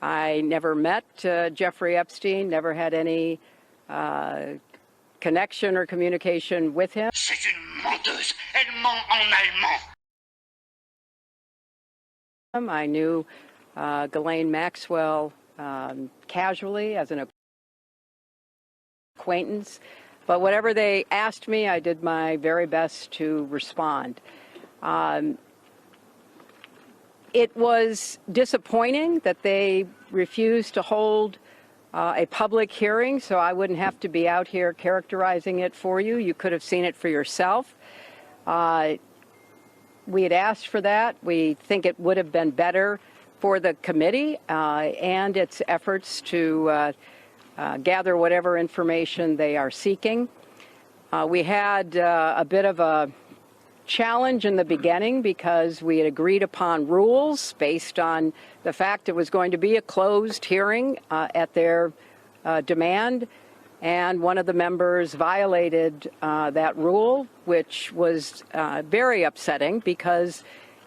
I never met Jeffrey Epstein, never had any connection or communication with him. C'est une menteuse. Elle ment en allemand. I knew Ghislaine Maxwell casually as an acquaintance, but whatever they asked me, I did my very best to respond. It was disappointing that they refused to hold a public hearing, so I wouldn't have to be out here characterizing it for you. You could have seen it for yourself. We had asked for that. We think it would have been better for the committee and its efforts to gather whatever information they are seeking. We had a bit of a challenge in the beginning because we had agreed upon rules based on the fact it was going to be a closed hearing at their demand, and one of the members violated that rule, which was very upsetting because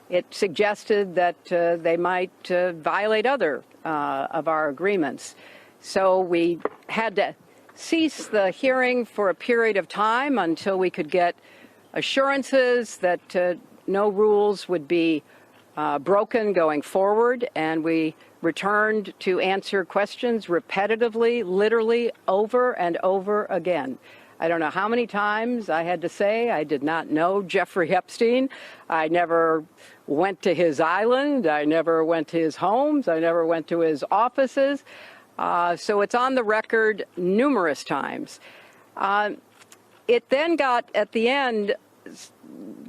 it suggested that they might violate other of our agreements. So we had to cease the hearing for a period of time until we could get assurances that no rules would be broken going forward, and we returned to answer questions repetitively, literally over and over again. I don't know how many times I had to say I did not know Jeffrey Epstein. I never went to his island. I never went to his homes. I never went to his offices. So it's on the record numerous times. It then got, at the end,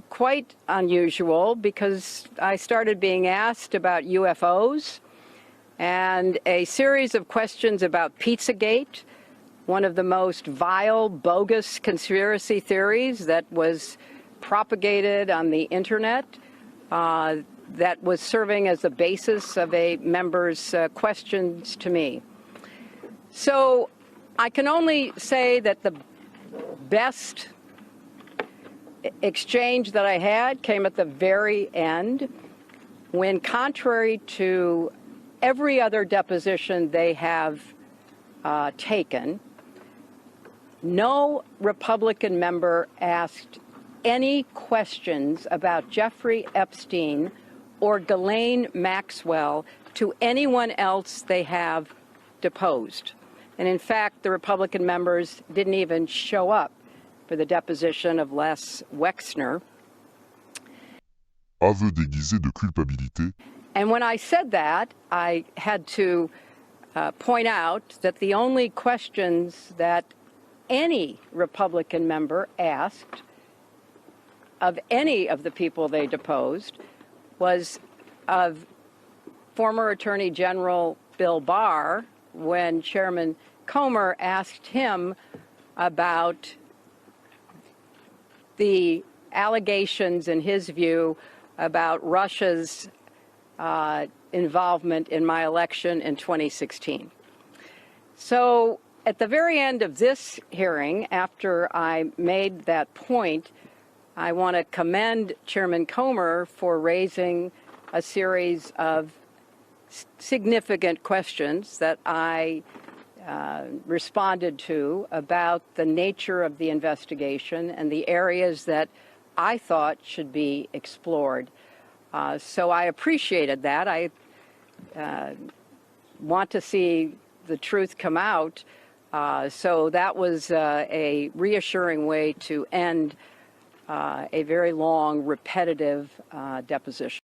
quite unusual because I started being asked about UFOs and a series of questions about Pizzagate, one of the most vile, bogus conspiracy theories that was propagated on the internet that was serving as the basis of a member's questions to me. So I can only say that the best exchange that I had came at the very end when, contrary to every other deposition they have taken, no Republican member asked any questions about Jeffrey Epstein or Ghislaine Maxwell to anyone else they have deposed. And in fact, the Republican members didn't even show up for the deposition of Les Wexner. Aveu déguisé de culpabilité. And when I said that, I had to point out that the only questions that any Republican member asked of any of the people they deposed was of former Attorney General Bill Barr when Chairman Comer asked him about the allegations, in his view, about Russia's involvement in my election in 2016. So at the very end of this hearing, after I made that point, I want to commend Chairman Comer for raising a series of significant questions that I responded to about the nature of the investigation and the areas that I thought should be explored. So I appreciated that. I want to see the truth come out. So that was a reassuring way to end a very long, repetitive deposition.